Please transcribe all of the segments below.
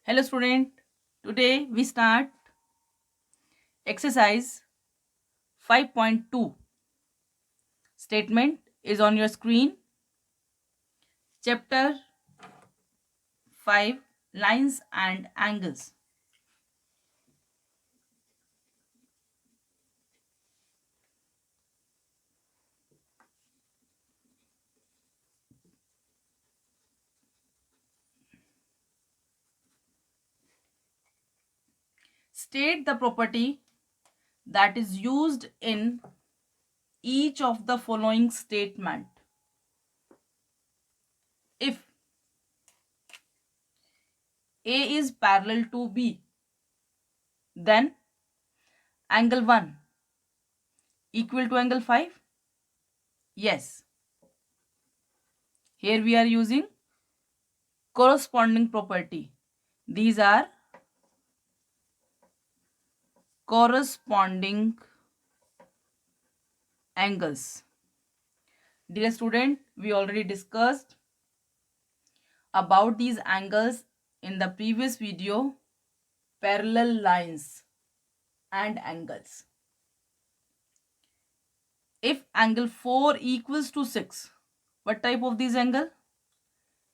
Hello student, today we start exercise 5.2. Statement is on your screen. Chapter 5, Lines and Angles. State the property that is used in each of the following statement. If A is parallel to B, then angle 1 equal to angle 5? Yes. Here we are using corresponding property. These are corresponding angles. Dear student, we already discussed about these angles in the previous video, parallel lines and angles. If angle 4 equals to 6, what type of these angle?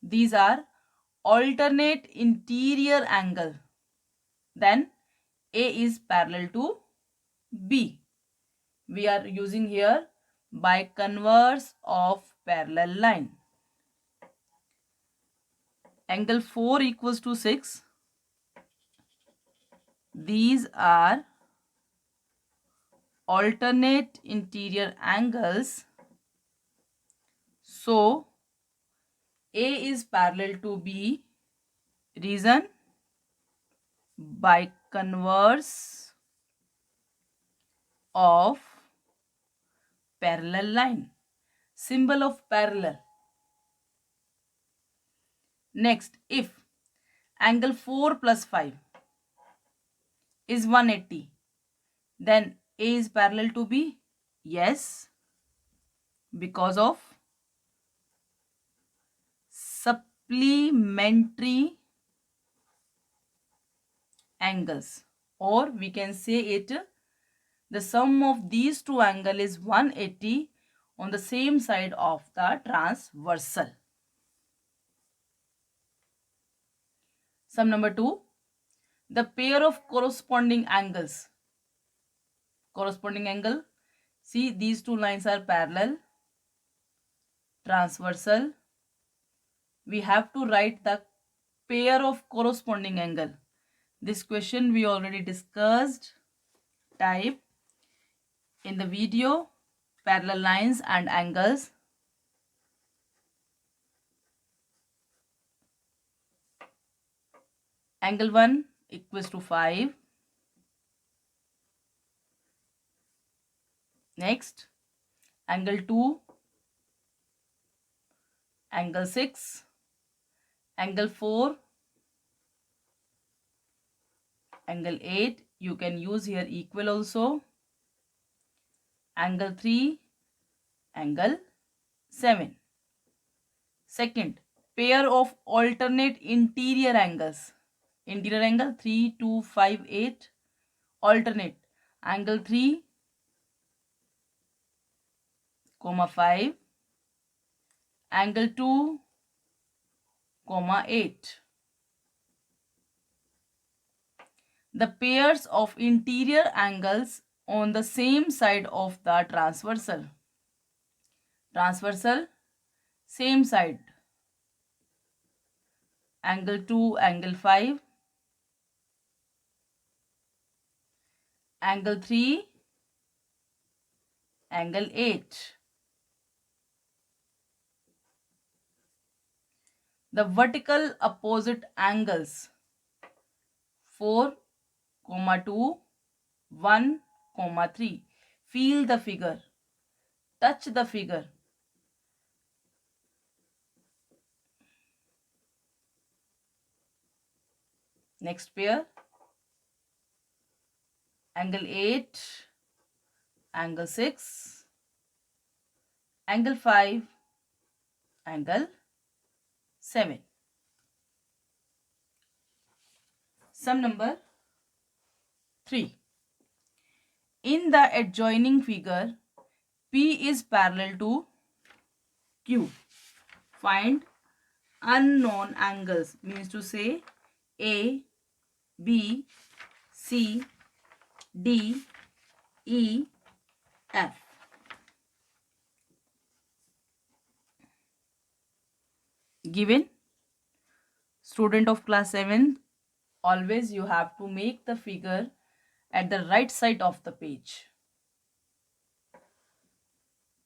These are alternate interior angle. Then A is parallel to B. We are using here by converse of parallel line. Angle 4 equals to 6. These are alternate interior angles. So A is parallel to B. Reason? By converse of parallel line. Symbol of parallel. Next, if angle 4 plus 5 is 180, then A is parallel to B? Yes, because of supplementary angles, or we can say it the sum of these two angles is 180 on the same side of the transversal. Sum number 2, the pair of corresponding angles. Corresponding angle, see these two lines are parallel, transversal. We have to write the pair of corresponding angle. This question we already discussed. Type in the video parallel lines and angles. Angle 1 equals to 5. Next, angle 2, angle 6, angle 4, angle 8. You can use here equal also. Angle 3, angle 7. Second, pair of alternate interior angles. Interior angle 3, 2, 5, 8. Alternate angle 3, 5, angle 2, 8. The pairs of interior angles on the same side of the transversal. Transversal, same side. Angle 2, angle 5. Angle 3, angle 8. The vertical opposite angles 4, 2, 1, 3. Feel the figure. Touch the figure. Next pair. Angle 8, angle 6, angle 5, angle 7. Sum number 3. In the adjoining figure, P is parallel to Q. Find unknown angles, means to say A, B, C, D, E, F. Given, student of class 7, always you have to make the figure at the right side of the page.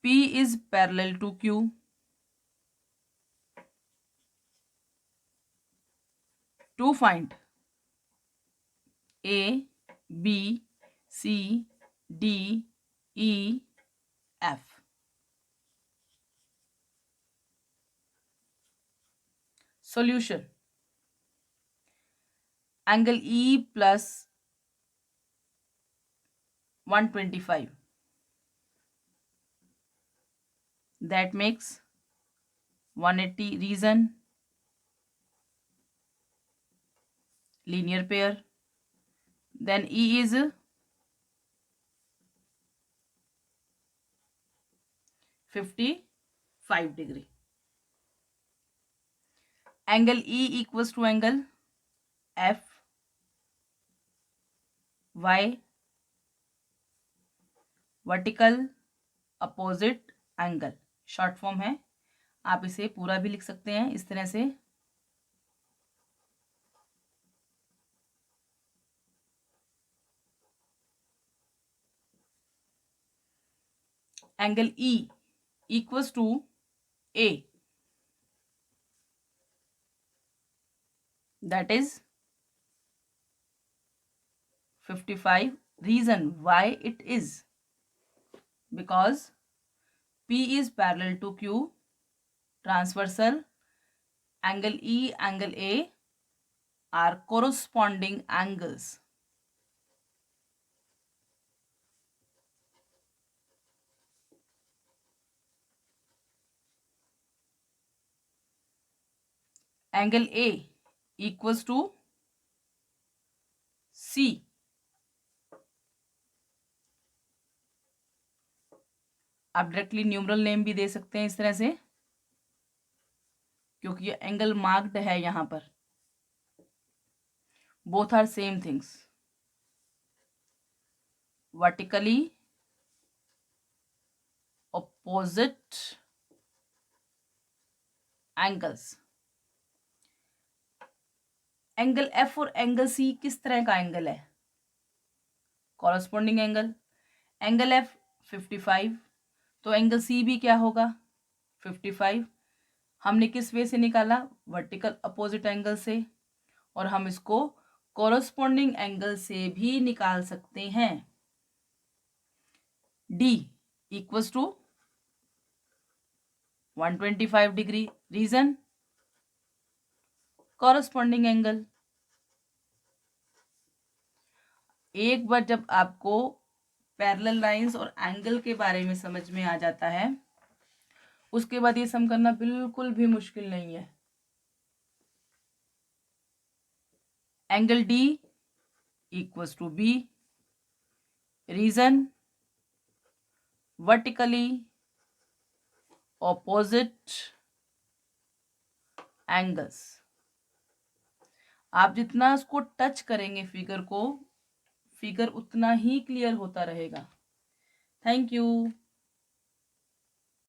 P is parallel to Q. To find A, B, C, D, E, F. Solution. Angle E plus 125. That makes 180. Reason. Linear pair. Then E is 55 degree. Angle E equals to angle F Y vertical opposite angle, short form है. आप इसे पूरा भी लिख सकते हैं इस तरह से. Angle E equals to A, that is 55. Reason why it is, because P is parallel to Q. Transversal. Angle E, angle A are corresponding angles. Angle A equals to C. आप डायरेक्टली न्यूमरल नेम भी दे सकते हैं इस तरह से, क्योंकि ये angle marked है यहां पर. Both are same things. Vertically opposite angles. Angle F और एंगल C किस तरह का एंगल है? Corresponding angle. एंगल F 55, तो एंगल C भी क्या होगा? 55. हमने किस वे से निकाला? वर्टिकल अपोजिट एंगल से. और हम इसको कॉरस्पॉन्डिंग एंगल से भी निकाल सकते हैं. D equals to 125 degree. Reason, corresponding angle. एक बार जब आपको पैरेलल लाइंस और एंगल के बारे में समझ में आ जाता है, उसके बाद ये सम करना बिल्कुल भी मुश्किल नहीं है. Angle D equals to B. Reason, vertically opposite angles. आप जितना उसको टच करेंगे फिगर को, फिगर उतना ही क्लियर होता रहेगा. Thank you.